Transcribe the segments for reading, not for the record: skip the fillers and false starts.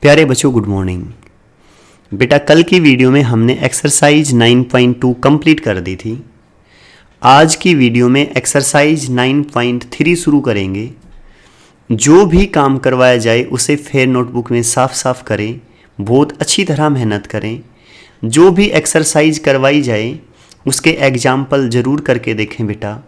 प्यारे बच्चों, good morning. बेटा, कल की वीडियो में हमने एक्सरसाइज 9.2 कंप्लीट कर दी थी। आज की वीडियो में एक्सरसाइज 9.3 शुरू करेंगे। जो भी काम करवाया जाए उसे फेयर नोटबुक में साफ साफ करें, बहुत अच्छी तरह मेहनत करें। जो भी एक्सरसाइज करवाई जाए उसके एग्जाम्पल ज़रूर करके देखें बेटा।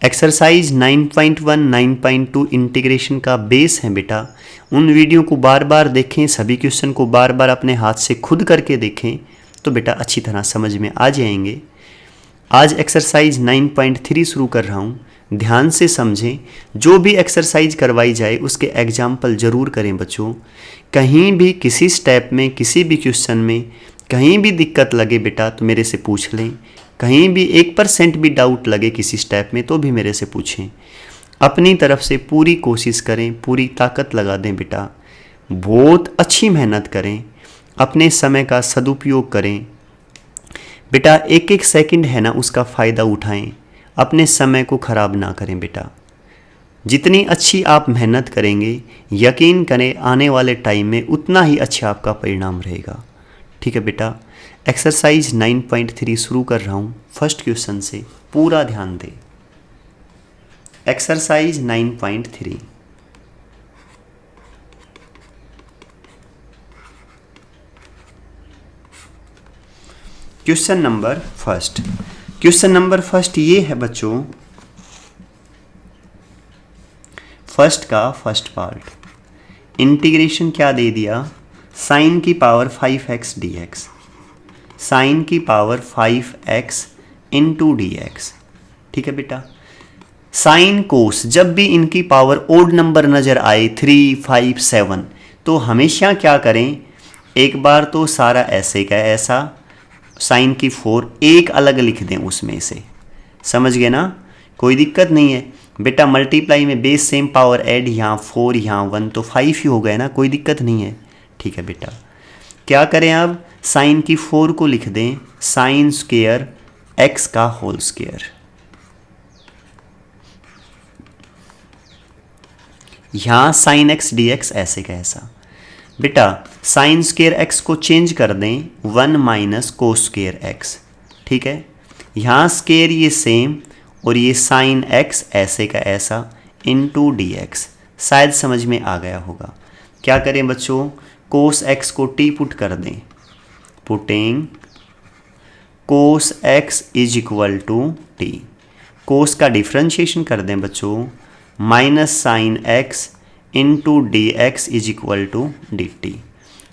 एक्सरसाइज 9.1, 9.2 इंटीग्रेशन का बेस है बेटा। उन वीडियो को बार बार देखें, सभी क्वेश्चन को बार बार अपने हाथ से खुद करके देखें तो बेटा अच्छी तरह समझ में आ जाएंगे। आज एक्सरसाइज 9.3 शुरू कर रहा हूँ, ध्यान से समझें। जो भी एक्सरसाइज करवाई जाए उसके एग्जाम्पल ज़रूर करें बच्चों। कहीं भी किसी स्टेप में, किसी भी क्वेश्चन में कहीं भी दिक्कत लगे बेटा तो मेरे से पूछ लें। कहीं भी 1% भी डाउट लगे किसी स्टेप में तो भी मेरे से पूछें। अपनी तरफ से पूरी कोशिश करें, पूरी ताकत लगा दें बेटा। बहुत अच्छी मेहनत करें, अपने समय का सदुपयोग करें बेटा। एक एक सेकंड है ना, उसका फ़ायदा उठाएं, अपने समय को ख़राब ना करें बेटा। जितनी अच्छी आप मेहनत करेंगे, यकीन करें आने वाले टाइम में उतना ही अच्छा आपका परिणाम रहेगा। ठीक है बेटा। एक्सरसाइज 9.3 शुरू कर रहा हूँ फर्स्ट क्वेश्चन से, पूरा ध्यान दें। Exercise 9.3, question number first. Question number first ये है बच्चों, फर्स्ट का फर्स्ट पार्ट। इंटीग्रेशन क्या दे दिया, साइन की पावर 5x dx, साइन की पावर 5x इंटू dx। ठीक है बेटा। साइन कोस जब भी इनकी पावर ओड नंबर नज़र आए 3, 5, 7 तो हमेशा क्या करें, एक बार तो सारा ऐसे का ऐसा, साइन की 4 एक अलग लिख दें उसमें से। समझ गए ना, कोई दिक्कत नहीं है बेटा। मल्टीप्लाई में बेस सेम पावर ऐड, यहाँ 4 यहाँ 1 तो 5 ही हो गए ना, कोई दिक्कत नहीं है। ठीक है बेटा। क्या करें अब, साइन की 4 को लिख दें साइन स्क्वायर x का होल स्क्वायर। यहाँ साइन x dx ऐसे का ऐसा बेटा। साइन स्क्वायर x को चेंज कर दें 1 माइनस कोस स्क्वायर x। ठीक है। यहाँ स्क्वायर ये सेम और ये साइन x ऐसे का ऐसा इंटू dx। शायद समझ में आ गया होगा। क्या करें बच्चों, कोस x को t पुट कर दें, putting cos x is equal to t। Cos का डिफ्रेंशिएशन कर दें बच्चों, minus sin x into D x is equal to D T.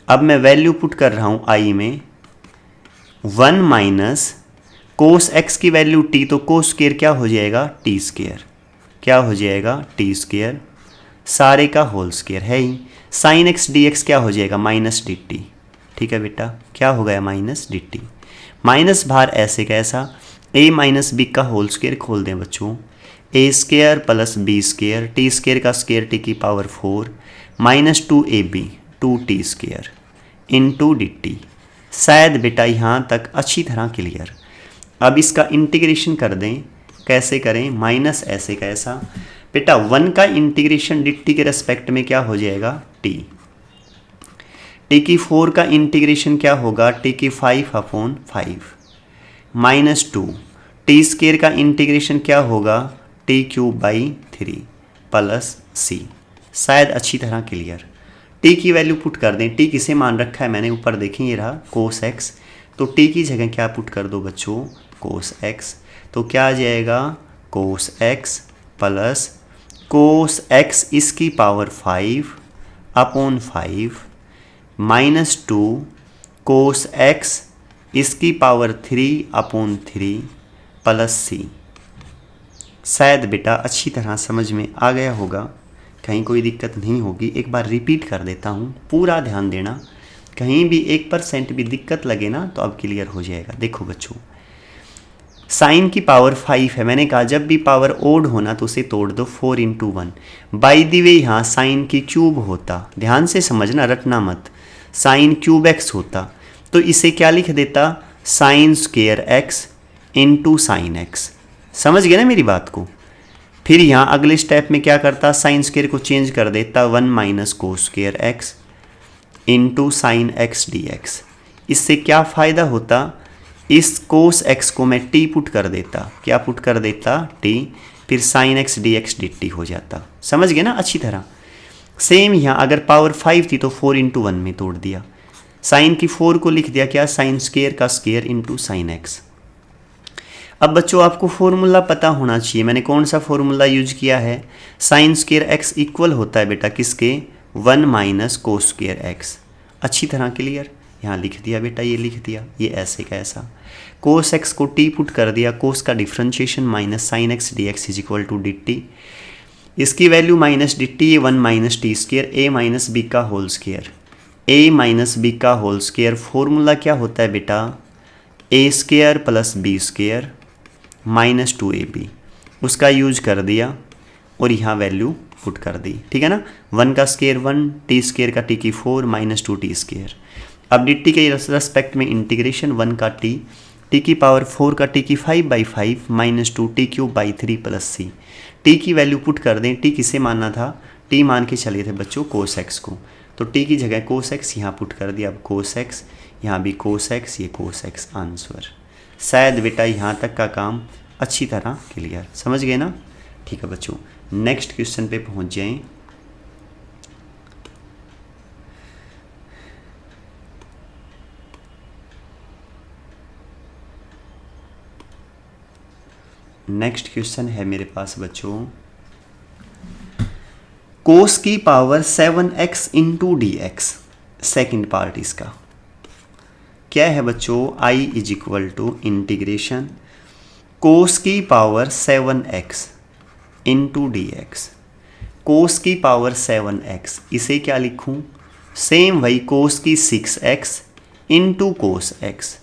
अब मैं वैल्यू पुट कर रहा हूँ i में 1 माइनस कोस x की वैल्यू t, तो कोस स्क्वायर क्या हो जाएगा, टी स्क्वायर। क्या हो जाएगा, टी स्क्वायर, सारे का होल स्क्वायर है ही। साइन x dx क्या हो जाएगा, माइनस डी टी। ठीक है बेटा, क्या हो गया, माइनस डी टी। माइनस बाहर ऐसे कैसा, a माइनस बी का होल स्क्वायर खोल दें बच्चों, a square plus b square, t square का स्क्वायर टी की power 4 minus 2ab 2t square into D t. शायद बेटा यहाँ तक अच्छी तरह क्लियर। अब इसका इंटीग्रेशन कर दें, कैसे करें, माइनस ऐसे कैसा बेटा, 1 का इंटीग्रेशन डी टी के रेस्पेक्ट में क्या हो जाएगा, t। टी की 4 का इंटीग्रेशन क्या होगा, टी की 5/5 माइनस 2। टी स्क्वायर का इंटीग्रेशन क्या होगा, टी क्यूब बाई 3 प्लस सी। शायद अच्छी तरह क्लियर। टी की वैल्यू पुट कर दें, टी किसे मान रखा है मैंने, ऊपर देखें ये रहा कोस एक्स, तो टी की जगह क्या पुट कर दो बच्चों, कोस एक्स। तो क्या आ जाएगा, कोस एक्स प्लस कोस एक्स इसकी पावर 5/5 माइनस 2 कोस एक्स इसकी पावर 3/3 प्लस सी। शायद बेटा अच्छी तरह समझ में आ गया होगा, कहीं कोई दिक्कत नहीं होगी। एक बार रिपीट कर देता हूँ, पूरा ध्यान देना। कहीं भी 1% भी दिक्कत लगे ना तो अब क्लियर हो जाएगा। देखो बच्चों, साइन की पावर 5 है, मैंने कहा जब भी पावर ओड होना तो उसे तोड़ दो 4 इंटू 1। बाई दी वे यहाँ साइन की क्यूब होता, ध्यान से समझना, रटना मत, साइन क्यूब एक्स होता तो इसे क्या लिख देता, sign square x into sine x. समझ गए ना मेरी बात को। फिर यहाँ अगले स्टेप में क्या करता, साइन स्क्वायर को चेंज कर देता 1 minus cos square x into sine x D x. इससे क्या फ़ायदा होता, इस कोस एक्स को मैं टी पुट कर देता, क्या पुट कर देता, टी, फिर sign x D x D T हो जाता। समझ गए ना अच्छी तरह। सेम यहाँ अगर पावर 5 थी तो 4 इंटू 1 में तोड़ दिया, साइन की 4 को लिख दिया क्या, साइन स्केयर का स्केयर इंटू साइन एक्स। अब बच्चों आपको फॉर्मूला पता होना चाहिए, मैंने कौन सा फॉर्मूला यूज किया है, साइन स्केयर एक्स इक्वल होता है बेटा किसके, 1 माइनस कोस स्केयर एक्स। अच्छी तरह क्लियर, यहाँ लिख दिया बेटा, ये लिख दिया, ये ऐसे का ऐसा, कोस एक्स को टी पुट कर दिया, कोस का differentiation minus sine x D x is equal to D t, इसकी value minus d t, 1 minus t square a minus B का whole square, a minus B का whole square. Formula क्या होता है बेटा, a square plus b square minus 2ab, उसका use कर दिया और यहाँ वैल्यू पुट कर दी, ठीक है ना। 1 का स्केयर 1, टी स्केयर का टी की 4 माइनस 2t स्केयर। अब डी टी के रेस्पेक्ट में इंटीग्रेशन, 1 का टी की पावर 4 का टी की 5/5 minus 2t cube by 3 plus C. T की वैल्यू पुट कर दें, टी किसे मानना था, टी मान के चले थे बच्चों कोस एक्स को, तो टी की जगह कोस एक्स यहाँ पुट कर दिया, अब कोस एक्स, यहाँ भी कोस एक्स, ये कोस एक्स आंसर। शायद बेटा यहाँ तक का काम अच्छी तरह क्लियर, समझ गए ना। ठीक है बच्चों, नेक्स्ट क्वेश्चन पे पहुँच जाएं। नेक्स्ट क्वेश्चन है मेरे पास बच्चों, कोस की power 7x into D x, second part इसका क्या है बच्चों, i is equal to integration cos की power 7x into D x, cos की पावर 7x, इसे क्या लिखूं, सेम वही कोस की 6x into cos x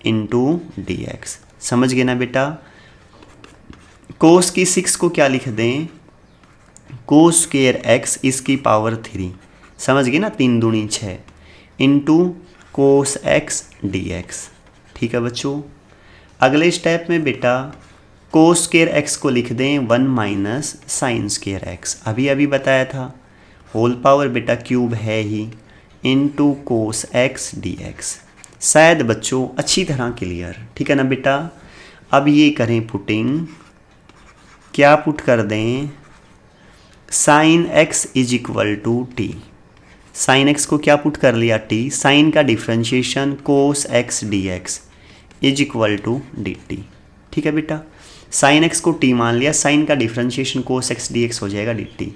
into D x. समझ गए ना बेटा, कोस की 6 को क्या लिख दें, कोस स्क्वायर एक्स इसकी पावर 3, समझ गए ना, 3 दूनी 6 into cos x D X. ठीक है बच्चों, अगले स्टेप में बेटा कोस स्क्वायर एक्स को लिख दें 1 माइनस साइन स्क्वायर एक्स, अभी अभी बताया था, होल पावर बेटा क्यूब है ही, into cos x D x. शायद बच्चों अच्छी तरह क्लियर, ठीक है ना बेटा। अब ये करें पुटिंग, क्या पुट कर दें, sin x is equal to T, sin x को क्या पुट कर लिया टी, साइन का differentiation cos x D x is equal to D T. ठीक है बेटा, साइन एक्स को टी मान लिया, साइन का differentiation cos x D x हो जाएगा डी टी।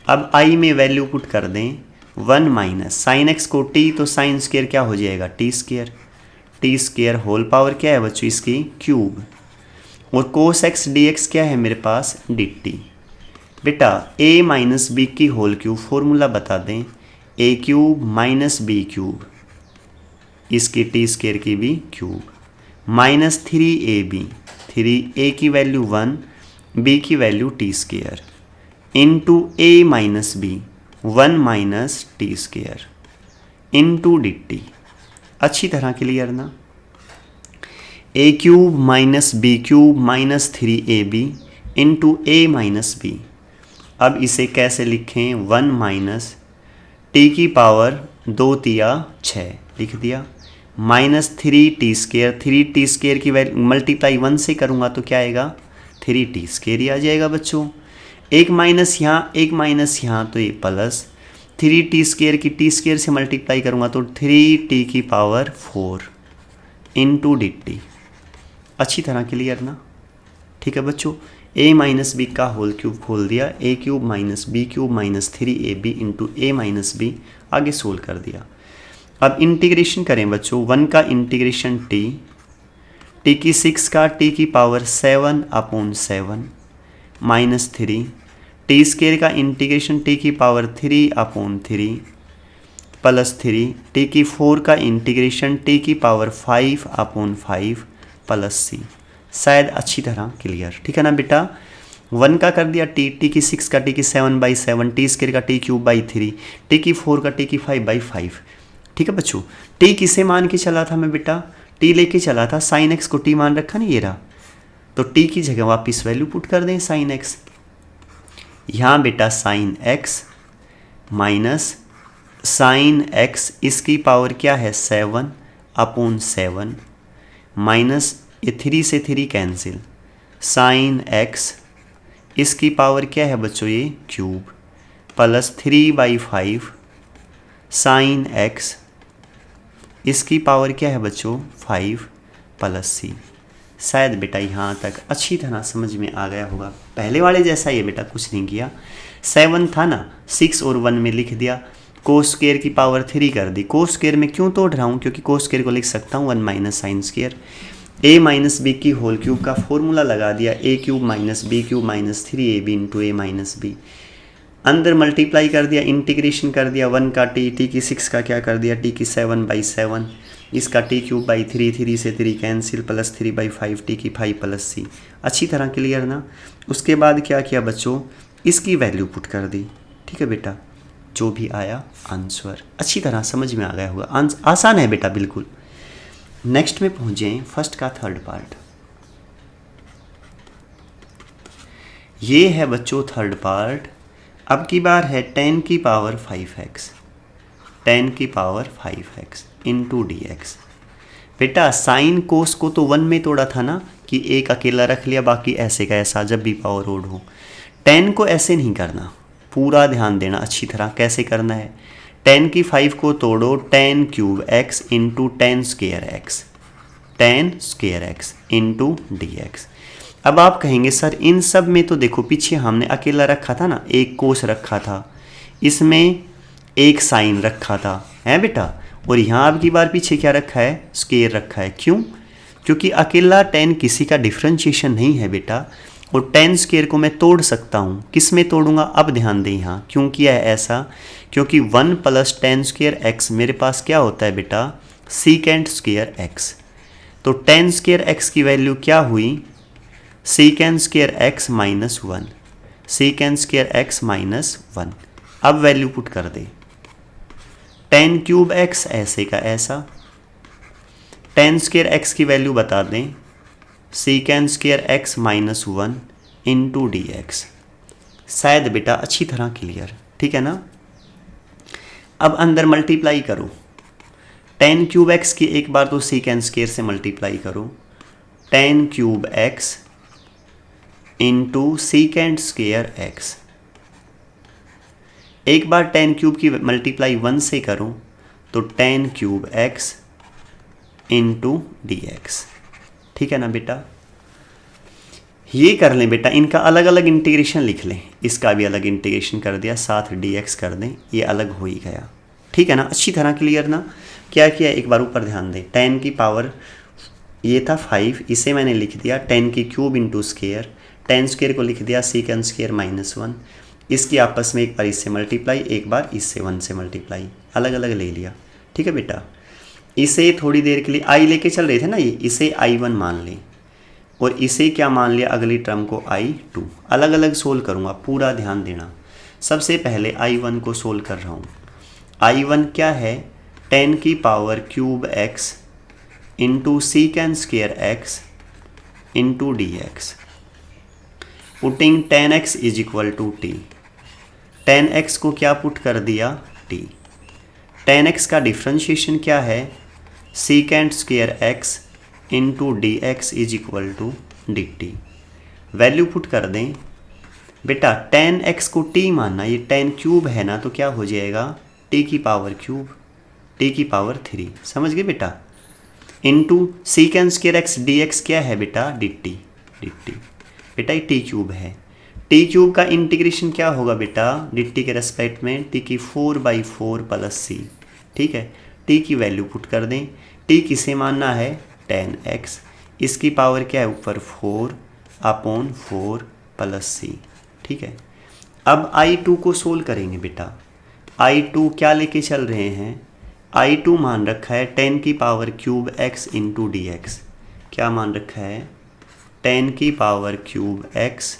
अब आई में वैल्यू पुट कर दें 1 माइनस साइन एक्स को टी, तो साइन स्क्वायर क्या हो जाएगा टी स्क्वायर होल पावर क्या है बच्चों इसकी क्यूब, और कोस एक्स डी एक्स क्या है मेरे पास डी टी। बेटा a माइनस बी की होल क्यूब, फॉर्मूला बता दें, a cube minus B cube, इसकी टी स्क्वायर की भी क्यूब, माइनस 3ab, 3a की वैल्यू 1, b की value T square, into a minus B 1 minus T square into D T. अच्छी तरह क्लियर ना, a cube minus B cube minus 3ab into a minus B. अब इसे कैसे लिखें, 1 minus T की पावर 2 तिया 6 लिख दिया, minus 3t square, 3t square की वैल्यू मल्टीप्लाई 1 से करूँगा तो क्या आएगा 3t स्क्वायर ही आ जाएगा बच्चों। एक माइनस यहाँ तो ये प्लस 3t स्क्वायर की टी स्क्वायर से मल्टीप्लाई करूँगा तो 3t की पावर 4 इंटू डी टी। अच्छी तरह क्लियर ना, ठीक है बच्चों। a माइनस बी का होल क्यूब खोल दिया, a cube minus B cube minus 3ab into a minus B, आगे सोल्व कर दिया। अब इंटीग्रेशन करें बच्चों, 1 का इंटीग्रेशन t की 6 का t की पावर 7/7 माइनस 3, टी स्क्वायर का इंटीग्रेशन t की पावर 3/3 प्लस 3, t की 4 का इंटीग्रेशन t की पावर 5/5 प्लस c। शायद अच्छी तरह क्लियर, ठीक है ना बेटा। 1 का कर दिया टी की 6 का टी की 7/7, टी स्क्वायर का टी क्यूब बाई 3, टी की 4 का टी की 5/5। ठीक है बच्चों, टी किसे मान के चला था मैं बेटा, टी लेके चला था, साइन एक्स को टी मान रखा ना ये रहा, तो टी की जगह वापस वैल्यू पुट कर दें साइन एक्स। यहाँ बेटा sin x minus sine x इसकी पावर क्या है 7/7 माइनस ये 3 से 3 कैंसिल, साइन एक्स इसकी पावर क्या है बच्चों ये क्यूब प्लस 3/5 साइन एक्स इसकी पावर क्या है बच्चों 5 प्लस सी। शायद बेटा यहाँ तक अच्छी तरह समझ में आ गया होगा। पहले वाले जैसा ये बेटा कुछ नहीं किया, 7 था ना 6 और 1 में लिख दिया, कोस स्क्वायर की पावर 3 कर दी। कोस स्क्वायर में क्यों तोड़ रहा हूँ, क्योंकि कोस स्क्वायर को लिख सकता हूँ 1 minus sign square. a minus B की होल क्यूब का फॉर्मूला लगा दिया, a cube minus B cube minus 3ab into A minus B. अंदर मल्टीप्लाई कर दिया, इंटीग्रेशन कर दिया, 1 का t की 6 का क्या कर दिया t की 7/7, इसका t क्यूब बाई 3, 3 से 3 कैंसिल प्लस 3/5 t की 5 प्लस सी। अच्छी तरह क्लियर ना। उसके बाद क्या किया बच्चों, इसकी वैल्यू पुट कर दी। ठीक है बेटा, जो भी आया आंसर अच्छी तरह समझ में आ गया होगा। आसान है बेटा बिल्कुल। नेक्स्ट में पहुंचे फर्स्ट का थर्ड पार्ट। ये है बच्चों थर्ड पार्ट। अब की बार है 10 की पावर 5x, 10 की power 5x into D X. बेटा साइन कोस को तो 1 में तोड़ा था ना, कि एक अकेला रख लिया, बाकी ऐसे का ऐसा जब भी पावर ओड हो। 10 को ऐसे नहीं करना, पूरा ध्यान देना अच्छी तरह कैसे करना है। 10 की 5 को तोड़ो, 10 cube x into 10 square x, 10 square x into D x. अब आप कहेंगे सर इन सब में तो देखो पीछे हमने अकेला रखा था ना, एक कोस रखा था, इसमें एक साइन रखा था, है बेटा, और यहाँ अब की बार पीछे क्या रखा है स्क्वायर रखा है। क्यों? क्योंकि अकेला 10 किसी का डिफ्रेंशिएशन नहीं है बेटा, और 10 स्क्वायर को मैं तोड़ सकता हूँ। किस में तोड़ूंगा अब ध्यान दें यहाँ क्यों किया है ऐसा, क्योंकि 1 प्लस 10 स्क्वायर x मेरे पास क्या होता है बेटा सीकेंट स्क्वायर x। तो 10 स्क्वायर x की वैल्यू क्या हुई secant square x minus 1, secant square x minus 1। अब वैल्यू पुट कर दे, 10 क्यूब x ऐसे का ऐसा, 10 स्क्वायर x की वैल्यू बता दें secant square x minus 1 into D x. शायद बेटा अच्छी तरह क्लियर, ठीक है ना। अब अंदर मल्टीप्लाई करो, 10 क्यूब x की एक बार तो सीकेंट स्क्वायर से मल्टीप्लाई करो, 10 cube x into secant square x। एक बार 10 क्यूब की मल्टीप्लाई 1 से करो तो 10 cube x into D X. ठीक है ना बेटा, ये कर लें बेटा, इनका अलग अलग इंटीग्रेशन लिख लें, इसका भी अलग इंटीग्रेशन कर दिया, साथ डी एक्स कर दें, ये अलग हो ही गया। ठीक है ना, अच्छी तरह क्लियर ना। क्या किया एक बार ऊपर ध्यान दें, 10 की पावर ये था 5, इसे मैंने लिख दिया 10 की क्यूब इंटू स्क्वायर, 10 स्क्वायर को लिख दिया सीकेंट स्क्वायर माइनस 1। इसकी आपस में एक बार इससे मल्टीप्लाई, एक बार इससे 1 से मल्टीप्लाई, अलग अलग ले लिया। ठीक है बेटा, इसे थोड़ी देर के लिए आई लेके चल रहे थे ना, ये इसे I1 मान लें, और इसे क्या मान लिया अगली टर्म को I2। अलग अलग सोल्व करूँगा, पूरा ध्यान देना। सबसे पहले I1 को सोल्व कर रहा हूँ। I1 क्या है 10 की power cube x into secant square x into D X. Putting 10x is equal to T, 10x को क्या पुट कर दिया t। 10x का डिफ्रेंशिएशन क्या है secant square x into D x is equal to D T. Value put कर दें बेटा, 10x को t मानना, ये 10 क्यूब है ना, तो क्या हो जाएगा t की पावर क्यूब, t की पावर 3, समझ गए बेटा, into secant square x D x क्या है बेटा डी टी, डी टी बेटा ये t क्यूब है। t क्यूब का इंटीग्रेशन क्या होगा बेटा डी टी के रेस्पेक्ट में t की 4/4 प्लस सी। ठीक है, t की वैल्यू पुट कर दें, t किसे मानना है 10x, इसकी पावर क्या है ऊपर 4/4 प्लस सी। ठीक है, अब I2 को सोल्व करेंगे बेटा। I2 क्या लेके चल रहे हैं, I2 मान रखा है 10 की power cube x into D x. क्या मान रखा है 10 की power cube x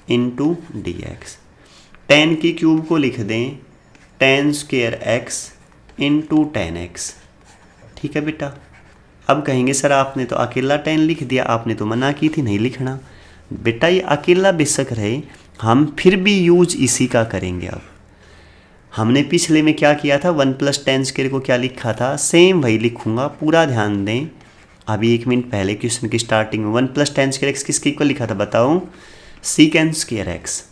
into D x. 10 की क्यूब को लिख दें 10 स्क्वायर x इंटू 10x। ठीक है बेटा, अब कहेंगे सर आपने तो अकेला 10 लिख दिया, आपने तो मना की थी नहीं लिखना। बेटा ये अकेला बेशक रहे, हम फिर भी यूज इसी का करेंगे। अब हमने पिछले में क्या किया था, 1 + tan स्क्वायर को क्या लिखा था, सेम वही लिखूंगा, पूरा ध्यान दें। अभी 1 मिनट पहले क्वेश्चन की स्टार्टिंग में 1 + tan स्क्वायर एक्स किसके इक्वल लिखा था बताओ, सीकेंड स्क्वायर एक्स।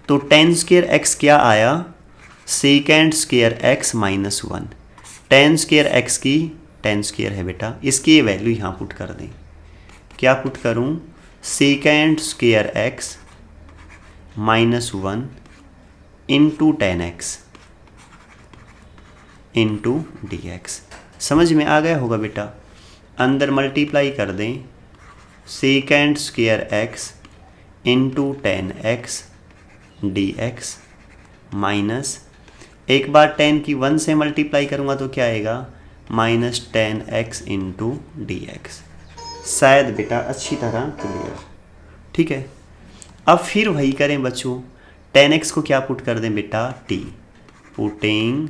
तो tan स्क्वायर एक्स क्या आया, सीकेंड square x minus 1। tan square x की tan स्क्वायर है बेटा, इसकी वैल्यू यहाँ पुट कर दें। क्या पुट करूँ, सीकेंड square x minus 1 into tan x into D x. समझ में आ गया होगा बेटा। अंदर मल्टीप्लाई कर दें, सीकेंड square x into tan x D x minus, एक बार tan की 1 से मल्टीप्लाई करूँगा तो क्या आएगा, minus tan x into D x. शायद बेटा अच्छी तरह क्लियर, ठीक है। अब फिर वही करें बच्चों, tan एक्स को क्या पुट कर दें बेटा, t, putting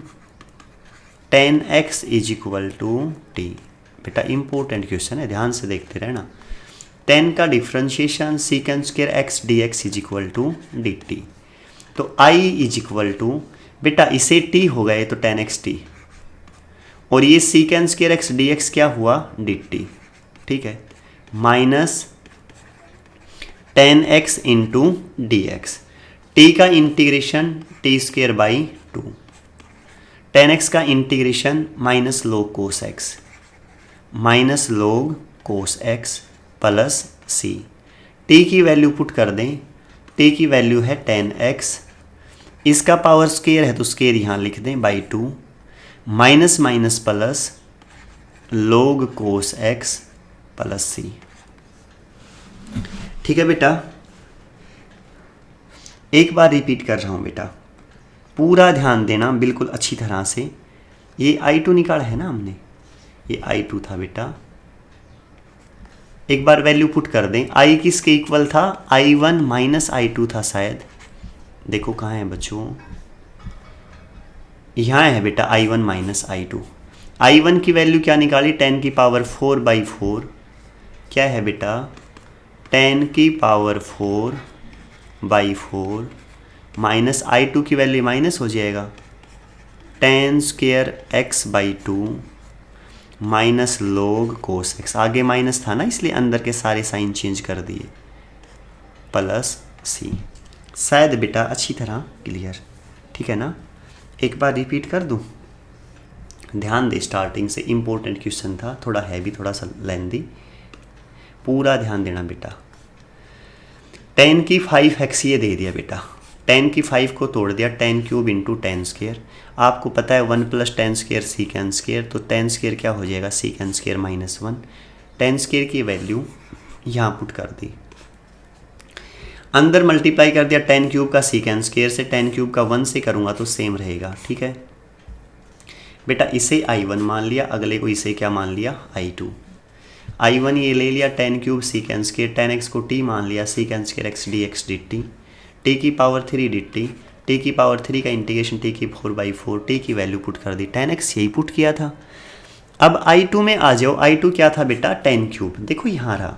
tan X is equal to T. बेटा इंपॉर्टेंट क्वेश्चन है, ध्यान से देखते रहना। tan का differentiation secant square x D x is equal to D T. तो i इज इक्वल टू, बेटा इसे t हो गए तो tan एक्स टी, और ये sec square x D x क्या हुआ, डी टी, ठीक है, minus tan x into D x. T का integration t square by 2, tan x का integration minus log cos x, minus log cos x plus सी। T की value put कर दें, t की वैल्यू है tan एक्स, इसका पावर स्क्वायर है तो स्क्वायर यहाँ लिख दें by 2, minus minus plus log cos x plus सी। ठीक है बेटा, एक बार रिपीट कर रहा हूँ बेटा, पूरा ध्यान देना बिल्कुल अच्छी तरह से। ये I2 निकाला है ना हमने, ये I2 था बेटा। एक बार वैल्यू पुट कर दें, I किसके इक्वल था, I1 माइनस I2 था शायद। देखो कहाँ है बच्चों, यहाँ है बेटा I1 माइनस I2। I1 की वैल्यू क्या निकाली, 10 की पावर 4/4, क्या है बेटा 10 की पावर 4/4, माइनस I2 की वैल्यू माइनस हो जाएगा, tan square x by 2 minus log cos x, आगे माइनस था ना इसलिए अंदर के सारे साइन चेंज कर दिए, प्लस सी। शायद बेटा अच्छी तरह क्लियर, ठीक है ना। एक बार रिपीट कर दूं, ध्यान दे, स्टार्टिंग से इम्पोर्टेंट क्वेश्चन था, थोड़ा हैवी थोड़ा सा लेंदी, पूरा ध्यान देना बेटा। tan की 5x ये दे दिया बेटा, tan की 5 को तोड़ दिया, tan cube into tan square. आपको पता है 1 + tan स्क्वायर सीकेंड स्क्वायर, तो tan स्क्वायर क्या हो जाएगा, secant square minus 1। tan square की वैल्यू यहाँ पुट कर दी, अंदर मल्टीप्लाई कर दिया tan क्यूब का सीकेंड स्क्वायर से, tan क्यूब का 1 से करूँगा तो सेम रहेगा, ठीक है बेटा। इसे I1 मान लिया, अगले को इसे क्या मान लिया, I2। I1 ये ले लिया tan cube secant square, tan x को t मान लिया, सीकेंड square x D x D T, T की पावर 3 डी टी, टी की पावर 3 का इंटीग्रेशन टी की 4/4, टी की वैल्यू पुट कर दी, tan एक्स यही पुट किया था। अब I2 में आ जाओ, I2 क्या था बेटा, tan क्यूब, देखो यहाँ रहा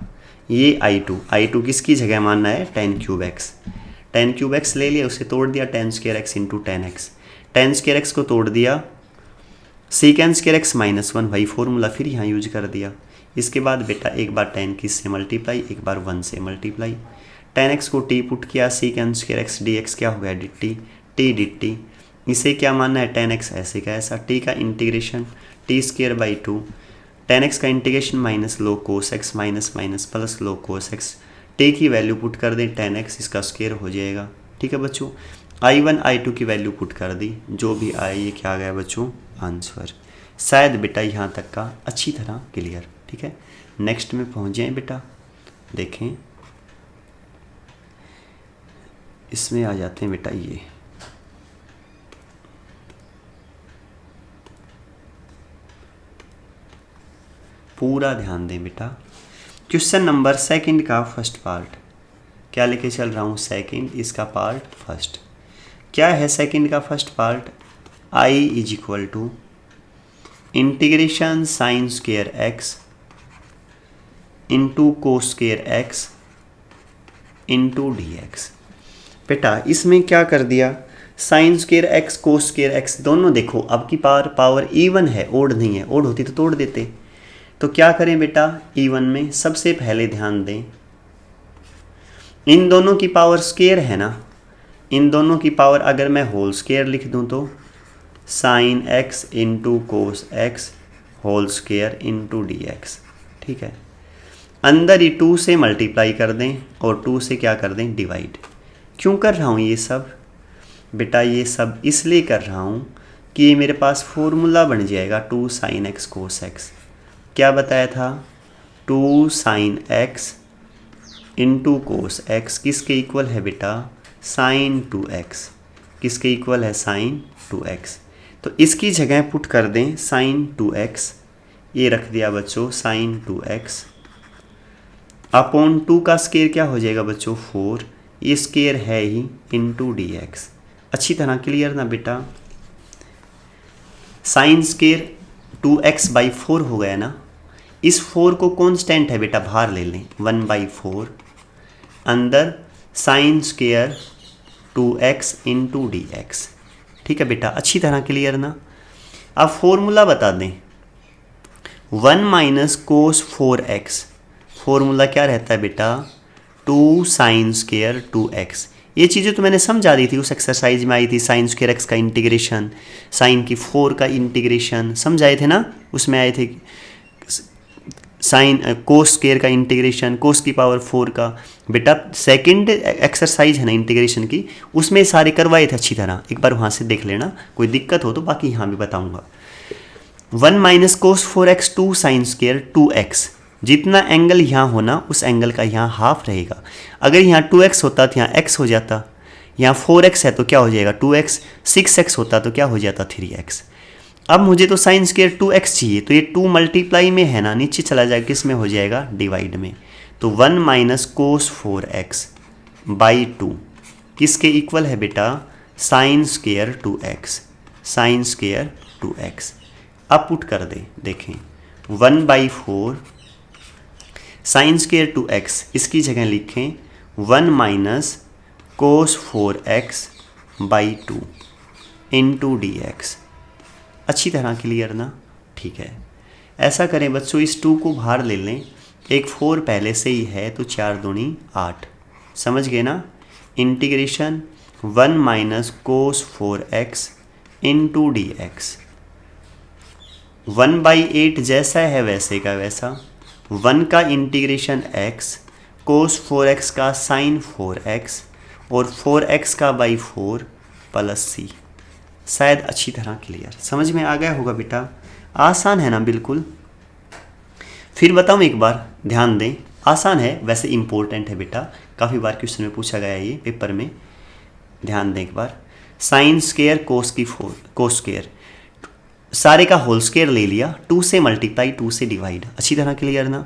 ये I2 किसकी जगह मानना है, tan cube x. tan cube x ले लिया, उसे तोड़ दिया tan square x into tan x, tan square X को तोड़ दिया, सीकेंड स्क्वायर एक्स माइनस 1, वही फॉर्मूला फिर यहाँ यूज कर दिया। इसके बाद बेटा एक बार tan की से मल्टीप्लाई, एक बार 1 से मल्टीप्लाई, tan एक्स को t पुट किया, सीकेंड स्क्वायर एक्स डी एक्स क्या हो गया, D T, T D T, इसे क्या मानना है, tan एक्स ऐसे का ऐसा, t का integration t square by 2, tan x का integration minus log cos x minus minus plus log cos x, t की वैल्यू पुट कर दें tan एक्स, इसका स्क्वायर हो जाएगा, ठीक है बच्चों। I1 I2 की वैल्यू पुट कर दी, जो भी आई ये क्या आ गया बच्चों, आंसर। शायद बेटा यहाँ तक का अच्छी तरह क्लियर, ठीक है। नेक्स्ट में पहुँच जाएं बेटा, देखें इसमें आ जाते हैं बेटा, ये पूरा ध्यान दें बेटा। क्वेश्चन नंबर सेकंड का फर्स्ट पार्ट क्या लेके चल रहा हूँ, सेकंड, इसका पार्ट फर्स्ट। क्या है सेकंड का first part, I is equal to integration sin square x into cos square x into D X. बेटा इसमें क्या कर दिया, sin square X cos square X दोनों देखो अब की पावर इवन है, ओड नहीं है, ओड होती तो तोड़ देते। तो क्या करें बेटा, इवन में सबसे पहले ध्यान दें इन दोनों की पावर स्क्वायर है ना, इन दोनों की पावर अगर मैं होल स्क्वायर लिख दूं तो sin X into cos X whole square into D X. ठीक है, अंदर ही 2 से मल्टीप्लाई कर दें और 2 से क्या कर दें, डिवाइड। क्यों कर रहा हूँ ये सब बेटा, ये सब इसलिए कर रहा हूँ कि ये मेरे पास फॉर्मूला बन जाएगा 2 साइन एक्स कोस एक्स। क्या बताया था, 2 sign X into cos x किसके इक्वल है बेटा, साइन 2x। किसके इक्वल है, साइन 2x। तो इसकी जगह पुट कर दें साइन 2x, ये रख दिया बच्चों साइन 2x अपॉन 2 का स्क्वायर क्या हो जाएगा बच्चों 4, ये स्क्वायर है ही इंटू डी एक्स। अच्छी तरह क्लियर ना बेटा, साइन स्क्वायर 2x/4 हो गया ना, इस 4 को कांस्टेंट है बेटा बाहर ले लें 1/4, अंदर sine square 2x into D X. ठीक है बेटा, अच्छी तरह क्लियर ना। अब फॉर्मूला बता दें 1 माइनस कोस 4x, फॉर्मूला क्या रहता है बेटा 2 साइन स्क्वायर 2x। ये चीज़ें तो मैंने समझा दी थी, उस एक्सरसाइज में आई थी, साइन स्क्वायर एक्स का इंटीग्रेशन, साइन की 4 का इंटीग्रेशन समझाए थे ना, उसमें आए थे साइन कोस स्क्वायर का इंटीग्रेशन, कोस की पावर 4 का। बेटा सेकंड एक्सरसाइज है ना इंटीग्रेशन की, उसमें सारे करवाए थे अच्छी तरह, एक बार वहाँ से देख लेना, कोई दिक्कत हो तो बाकी यहाँ भी बताऊँगा। 1 minus cos 4x 2 sine square 2x, जितना एंगल यहाँ होना उस एंगल का यहाँ हाफ रहेगा। अगर यहाँ 2x होता तो यहाँ x हो जाता, यहाँ 4x है तो क्या हो जाएगा 2x, 6x होता तो क्या हो जाता 3x। अब मुझे तो साइन स्क्वायर 2x चाहिए, तो ये 2 मल्टीप्लाई में है ना, नीचे चला जाएगा, किस में हो जाएगा डिवाइड में। तो 1 माइनस कोस 4x बाई 2 किसके इक्वल है बेटा, sine square 2x, sine square 2x। अब पुट कर दे, देखें 1/4 साइन स्क्वायर 2x, इसकी जगह लिखें 1 minus cos 4x by 2 into D x. अच्छी तरह क्लियर ना, ठीक है। ऐसा करें बच्चों, इस 2 को बाहर ले लें, एक 4 पहले से ही है तो 4 दूनी 8, समझ गए ना। Integration 1 minus cos 4x into D x, 1/8 जैसा है वैसे का वैसा, 1 का इंटीग्रेशन x, कोस 4x का साइन 4x और 4x का बाई 4 प्लस c। शायद अच्छी तरह क्लियर समझ में आ गया होगा बेटा, आसान है ना बिल्कुल। फिर बताऊँ एक बार, ध्यान दें, आसान है वैसे इम्पोर्टेंट है बेटा, काफ़ी बार क्वेश्चन में पूछा गया है ये पेपर में, ध्यान दें एक बार। साइन स्क्वायर कोस की 4 कोस स्क्वायर, सारे का होल स्क्वायर ले लिया, 2 से मल्टीप्लाई 2 से डिवाइड, अच्छी तरह क्लियर ना।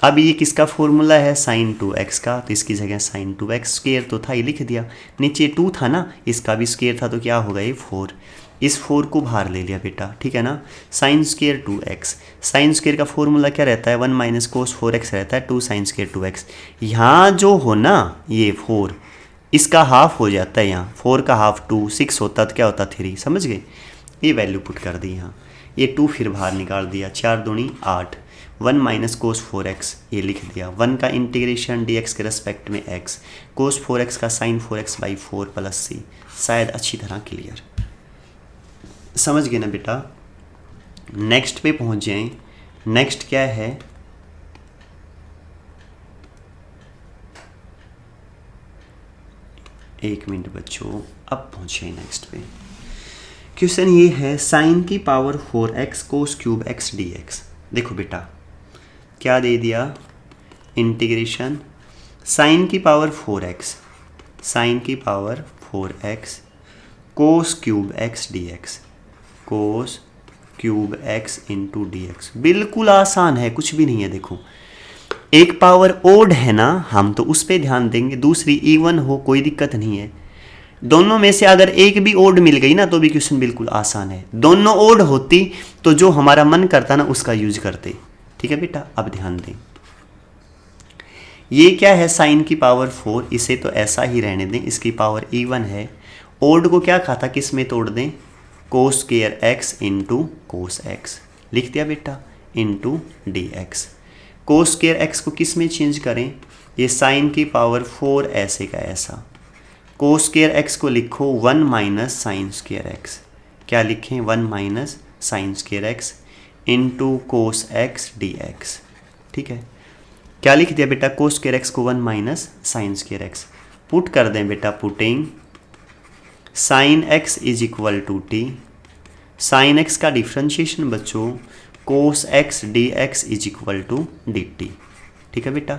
अब ये किसका फॉर्मूला है, साइन 2x का, तो इसकी जगह साइन 2x स्क्वायर तो था, ये लिख दिया, नीचे 2 था ना, इसका भी स्क्वायर था तो क्या होगा ये 4, इस 4 को बाहर ले लिया बेटा, ठीक है ना। Sine square 2x, sine square का फॉर्मूला क्या रहता है 1 माइनस कोस 4x रहता है 2 साइन स्क्वायर 2x। यहाँ जो हो ना ये 4, इसका हाफ हो जाता है, यहाँ 4 का हाफ 2, 6 होता तो क्या होता 3, समझ गए। ये वैल्यू पुट कर दी यहाँ, ये 2 फिर बाहर निकाल दिया, 4 दूनी 8, 1 माइनस कोस 4x ये लिख दिया, 1 का इंटीग्रेशन dx के रेस्पेक्ट में x, कोस 4x का sign 4x by 4 plus c। शायद अच्छी तरह क्लियर समझ गए ना बेटा। नेक्स्ट पे पहुंच जाएं, नेक्स्ट क्या है, एक मिनट बच्चों, अब पहुंचे नेक्स्ट पे। क्वेश्चन ये है साइन की power 4x cos cube x dx। देखो बेटा क्या दे दिया, इंटीग्रेशन साइन की पावर 4x, साइन की power 4x cos cube x dx, cos cube x into D x. बिल्कुल आसान है, कुछ भी नहीं है। देखो एक पावर ओड है ना, हम तो उस पर ध्यान देंगे, दूसरी इवन हो कोई दिक्कत नहीं है। दोनों में से अगर एक भी ओड मिल गई ना तो भी क्वेश्चन बिल्कुल आसान है। दोनों ओड होती तो जो हमारा मन करता ना उसका यूज करते, ठीक है बेटा। अब ध्यान दें, ये क्या है साइन की पावर 4, इसे तो ऐसा ही रहने दें, इसकी पावर इवन है ओड को क्या कहा था, किस में तोड़ दें, कोस square x into cos x, लिख दिया बेटा, into D x. Cos square X को किस में चेंज करें, ये साइन की पावर 4 ऐसे का ऐसा, कोस स्क्वायर एक्स को लिखो 1 माइनस साइन स्क्वायर एक्स, क्या लिखें, 1 minus sign square x into cos x D X. ठीक है, क्या लिख दिया बेटा, कोस स्क्वायर एक्स को 1 minus sign square X, put कर दें बेटा, putting sine x is equal to T, sin X का डिफ्रेंशिएशन बच्चों cos x D x is equal to D T. ठीक है बेटा,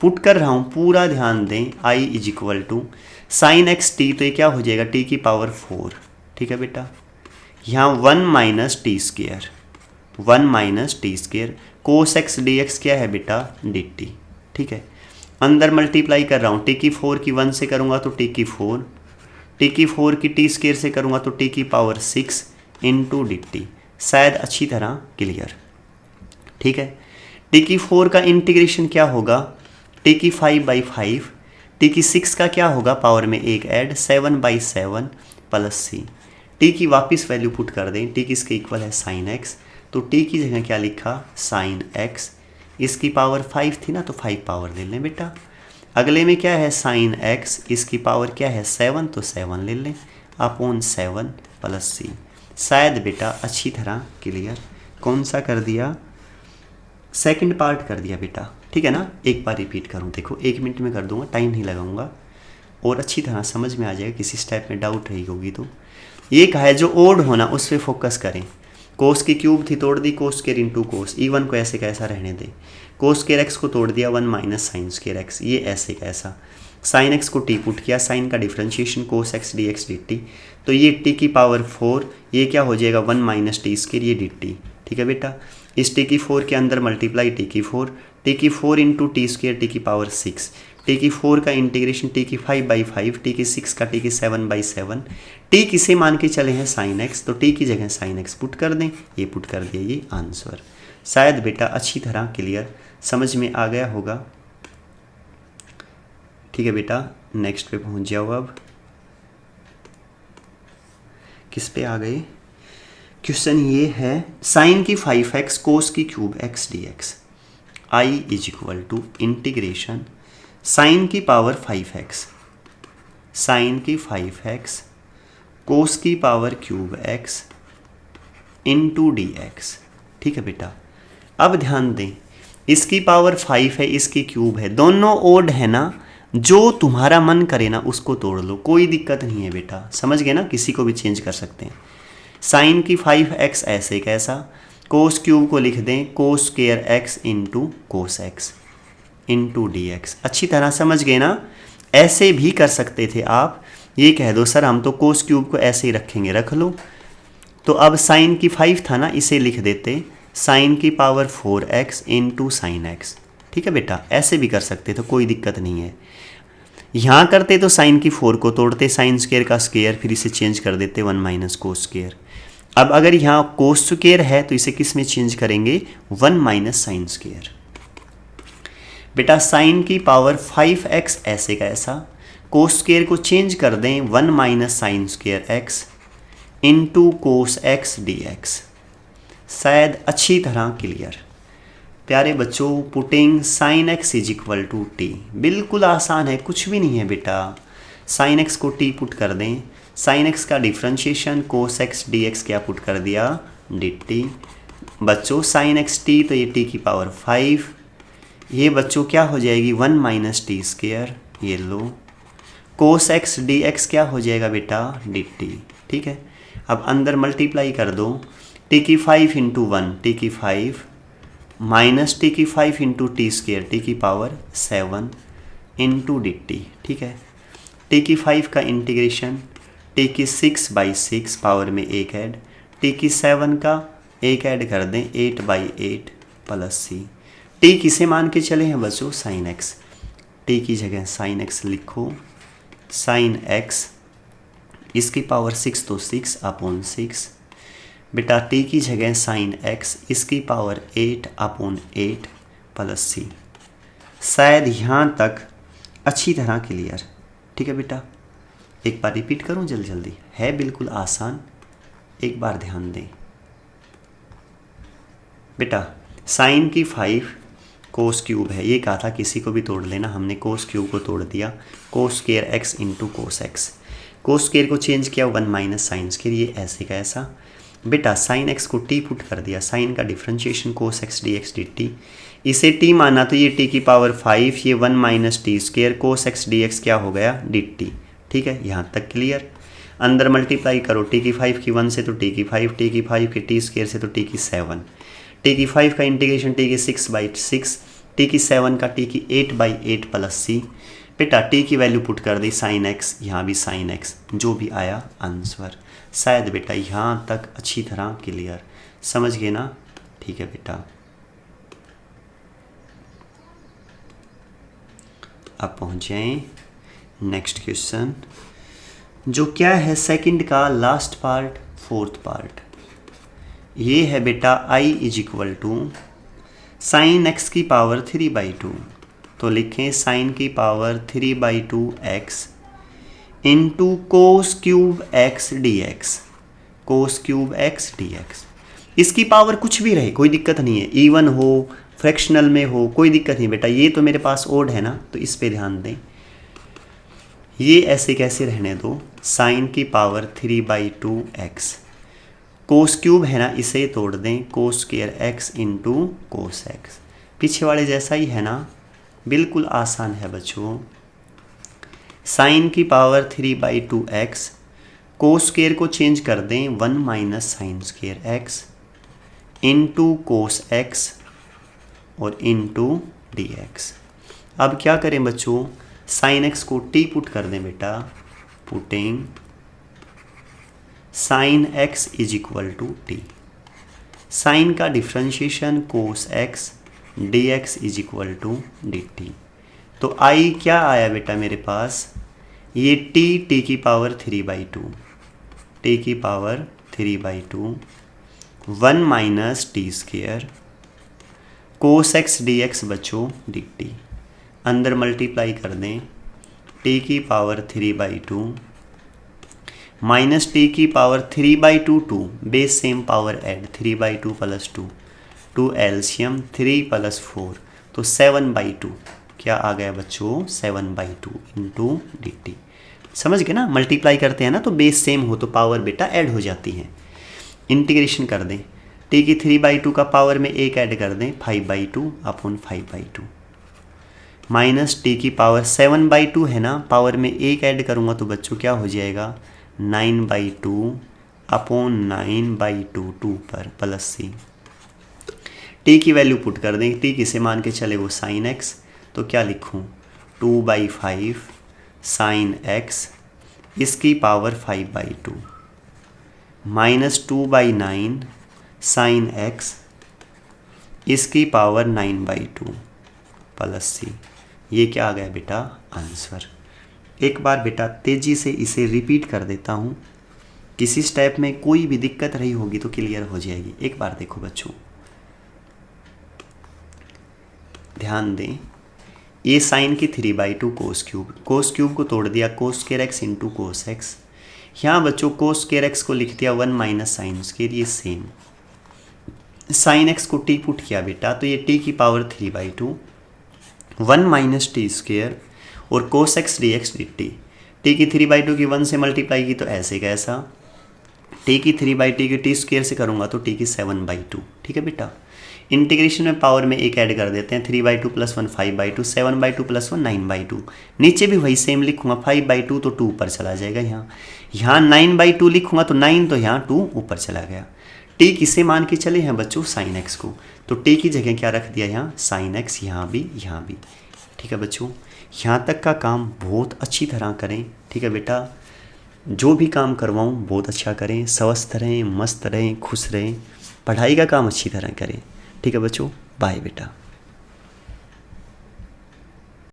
पुट कर रहा हूँ, पूरा ध्यान दें, I is equal to sine x T, तो ये क्या हो जाएगा, टी की पावर 4। ठीक है बेटा, यहाँ 1 minus T square, 1 minus T square, cos x D x क्या है बेटा, डी टी। ठीक है, अंदर मल्टीप्लाई कर रहा हूँ, टी की 4 की 1 से करूँगा तो टी की 4, टी की 4 की टी स्क्वेयर से करूँगा तो टी की पावर 6 इंटू डी टी। शायद अच्छी तरह क्लियर। ठीक है, टी की 4 का इंटीग्रेशन क्या होगा, टी की 5/5, टी की 6 का क्या होगा, पावर में 1 ऐड 7/7 प्लस सी। टी की वापस वैल्यू पुट कर दें, टी किसके इक्वल है, साइन एक्स, तो टी की जगह क्या लिखा, साइन एक्स, इसकी पावर 5 थी ना तो 5 पावर ले लें बेटा। अगले में क्या है, साइन एक्स, इसकी पावर क्या है 7, तो 7 ले लें अपॉन 7 प्लस सी। शायद बेटा अच्छी तरह क्लियर। कौन सा कर दिया, सेकंड पार्ट कर दिया बेटा। ठीक है ना, एक बार रिपीट करूँ, देखो 1 मिनट में कर दूंगा, टाइम नहीं लगाऊंगा और अच्छी तरह समझ में आ जाएगा। किसी स्टेप में डाउट रही होगी तो ये कहा है जो ओड होना उस पर फोकस करें। कोस की क्यूब थी, तोड़ दी cos square into cos, E1 को ऐसे कैसा रहने दे, कोस स्क्वायर एक्स को तोड़ दिया 1 माइनस साइन स्क्वायर एक्स, ये ऐसे कैसा, साइन एक्स को टी पुट किया, साइन का differentiation cos x D x D T, तो ये टी की पावर 4, ये क्या हो जाएगा 1 माइनस टी स्क्वायर, ये डी टी। ठीक है बेटा, इस टी की 4 के अंदर मल्टीप्लाई टी की 4 इंटू टी स्क्वायर टी की पावर 6, टी की 4 का इंटीग्रेशन टी की 5/5, टी की 6 का टी की 7/7, टी किसे मान के चले हैं, साइन एक्स, तो टी की जगह साइन एक्स पुट कर दें, ये पुट कर दिया, ये आंसर। शायद बेटा अच्छी तरह क्लियर समझ में आ गया होगा। ठीक है बेटा, नेक्स्ट पे पहुंच जाओ। अब किस पे आ गए, क्वेश्चन ये है, साइन की 5x कोस की cube x dx, I is equal to integration sin की पावर 5x, साइन की 5x कोस की power cube x into D X. ठीक है बेटा, अब ध्यान दें, इसकी पावर 5 है, इसकी क्यूब है, दोनों ओड है ना, जो तुम्हारा मन करे ना उसको तोड़ लो, कोई दिक्कत नहीं है बेटा, समझ गए ना, किसी को भी चेंज कर सकते हैं। साइन की 5x ऐसे कैसा, कोस क्यूब को लिख दें कोस square x into cos x into D x. अच्छी तरह समझ गए ना, ऐसे भी कर सकते थे आप, ये कह दो सर हम तो कोस क्यूब को ऐसे ही रखेंगे, रख लो। तो अब साइन की 5 था ना, इसे लिख देते साइन की power 4x into sine x. ठीक है बेटा, ऐसे भी कर सकते तो कोई दिक्कत नहीं है। यहाँ करते तो साइन की 4 को तोड़ते, साइन स्क्वायर का स्क्वायर, फिर इसे चेंज कर देते 1 माइनस कोस स्क्वायर। अब अगर यहाँ कोस स्क्वायर है तो इसे किस में चेंज करेंगे, 1 माइनस साइन स्क्वायर। बेटा साइन की पावर 5x ऐसे का ऐसा, कोस स्क्वायर को चेंज कर दें 1 minus sign square x into cos x D x. शायद अच्छी तरह क्लियर। प्यारे बच्चों, putting sine x is equal to T, बिल्कुल आसान है, कुछ भी नहीं है बेटा। साइन एक्स को टी पुट कर दें, साइन एक्स का differentiation cos x D x क्या पुट कर दिया, डी टी। बच्चों साइन एक्स टी, तो ये टी की पावर 5, ये बच्चों क्या हो जाएगी 1 माइनस टी स्क्वायर, ये लो, कोस एक्स डी एक्स क्या हो जाएगा बेटा, डी टी। ठीक है, अब अंदर मल्टीप्लाई कर दो, टी की 5 इंटू 1 टी की 5 माइनस टी की 5 इंटू टी स्क्वायर टी की पावर 7 इंटू डी टी। ठीक है, टी की 5 का इंटीग्रेशन टी की 6/6 पावर में 1 ऐड, टी की 7 का 1 ऐड कर दें 8/8 प्लस सी। टी किसे मान के चले हैं बच्चों, साइन एक्स, टी की जगह साइन एक्स लिखो, साइन एक्स इसकी पावर 6 तो 6 अपॉन 6, बेटा टी की जगह साइन एक्स इसकी पावर 8 अपॉन 8 प्लस सी। शायद यहाँ तक अच्छी तरह क्लियर। ठीक है बेटा, एक बार रिपीट करूं जल्दी जल्दी, है बिल्कुल आसान, एक बार ध्यान दें बेटा। साइन की 5 कोस क्यूब है, ये कहा था किसी को भी तोड़ लेना, हमने कोस क्यूब को तोड़ दिया, कोस square x into cos x. Cos square को चेंज किया 1 माइनस साइन स्क्वायर, ये ऐसे का ऐसा। बेटा साइन एक्स को टी पुट कर दिया, साइन का differentiation cos x D x D T, इसे टी माना तो ये टी की पावर 5, ये 1 minus T square cos x D x क्या हो गया डी टी। ठीक है, यहाँ तक क्लियर। अंदर मल्टीप्लाई करो, टी की 5 की 1 से तो टी की 5, टी की 5 की टी स्क्वायर से तो टी की 7, टी की 5 का इंटीग्रेशन टी की 6/6, टी की 7 का टी की 8/8 प्लस सी। बेटा टी की वैल्यू पुट कर दी साइन एक्स, यहाँ भी साइन एक्स, जो भी आया आंसर। शायद बेटा यहाँ तक अच्छी तरह क्लियर, समझ गए ना? ठीक है बेटा, अब पहुँच जाएं नेक्स्ट क्वेश्चन, जो क्या है सेकंड का लास्ट पार्ट, फोर्थ पार्ट। ये है बेटा i is equal to sign X की पावर 3/2, तो लिखें साइन की power 3/2 X into cos cube X D x, cos cube X D X. इसकी पावर कुछ भी रहे कोई दिक्कत नहीं है, इवन हो फ्रैक्शनल में हो कोई दिक्कत नहीं बेटा, ये तो मेरे पास ओड है ना, तो इस पे ध्यान दें। ये ऐसे कैसे रहने दो, साइन की पावर 3/2 एक्स, कोस क्यूब है ना, इसे तोड़ दें, कोस square x into cos x, पीछे वाले जैसा ही है ना, बिल्कुल आसान है बच्चों। साइन की पावर 3/2 एक्स, कोस स्क्वायर को चेंज कर दें 1 minus sign square x into cos x और इंटू डी एक्स। अब क्या करें बच्चों, साइन एक्स को टी पुट कर दें बेटा, putting sine x is equal to T, sign का differentiation cos x D x is equal to D T. तो आई क्या आया बेटा मेरे पास, ये टी की पावर 3/2, टी की power 3/2 1 minus T square cos x D x बच्चों डी टी, अंदर मल्टीप्लाई कर दें, टी की पावर 3/2 माइनस टी की power 3/2 2, base same power add 3/2 plus 2, 2 एल्शियम 3 plus 4, तो 7/2 क्या आ गया बच्चों 7/2 इंटू डी टी। समझ गए ना, मल्टीप्लाई करते हैं ना तो बेस सेम हो तो पावर बेटा ऐड हो जाती है। इंटीग्रेशन कर दें, टी की 3/2 का पावर में एक ऐड कर दें 5/2 अपॉन 5/2 माइनस टी की पावर 7/2 है ना, पावर में एक ऐड करूँगा तो बच्चों क्या हो जाएगा 9/2 अपॉन 9/2 2 पर प्लस सी। टी की वैल्यू पुट कर दें, टी किसे मान के चले वो साइन एक्स, तो क्या लिखूँ 2/5 साइन एक्स इसकी पावर 5/2 माइनस 2/9 साइन एक्स इसकी पावर 9/2 प्लस सी। ये क्या आ गया बेटा आंसर। एक बार बेटा तेज़ी से इसे रिपीट कर देता हूँ, किसी स्टेप में कोई भी दिक्कत रही होगी तो क्लियर हो जाएगी। एक बार देखो बच्चों, ध्यान दें, ये साइन की 3/2 कोस क्यूब को तोड़ दिया कोस square x into cos x. यहाँ बच्चों कोस स्क्वायर एक्स को लिख दिया 1 माइनस साइन स्क्वायर, ये सेम। साइन एक्स को टी पुट किया बेटा, तो ये टी की पावर 3/2 1 माइनस टी स्क्वायर और cos x D x D T. T की 3/2 की 1 से मल्टीप्लाई की तो ऐसे कैसा, टी की 3/2 की टी स्क्वायर से करूँगा तो टी की 7/2। ठीक है बेटा, इंटीग्रेशन में पावर में एक ऐड कर देते हैं 3/2 प्लस 1 5/2 7/2 प्लस 1 9/2। नीचे भी वही सेम लिखूंगा 5/2 तो 2 ऊपर चला जाएगा, यहाँ 9/2 लिखूंगा तो 9 तो यहाँ 2 ऊपर चला गया। टी किसे मान के चले हैं बच्चों साइन एक्स को, तो टी की जगह क्या रख दिया यहाँ साइन एक्स, यहाँ भी यहाँ भी। ठीक है बच्चों, यहाँ तक का काम बहुत अच्छी तरह करें। ठीक है बेटा, जो भी काम करवाऊँ बहुत अच्छा करें, स्वस्थ रहें, मस्त रहें, खुश रहें, पढ़ाई का काम अच्छी तरह करें। ठीक है बच्चों, बाय बेटा।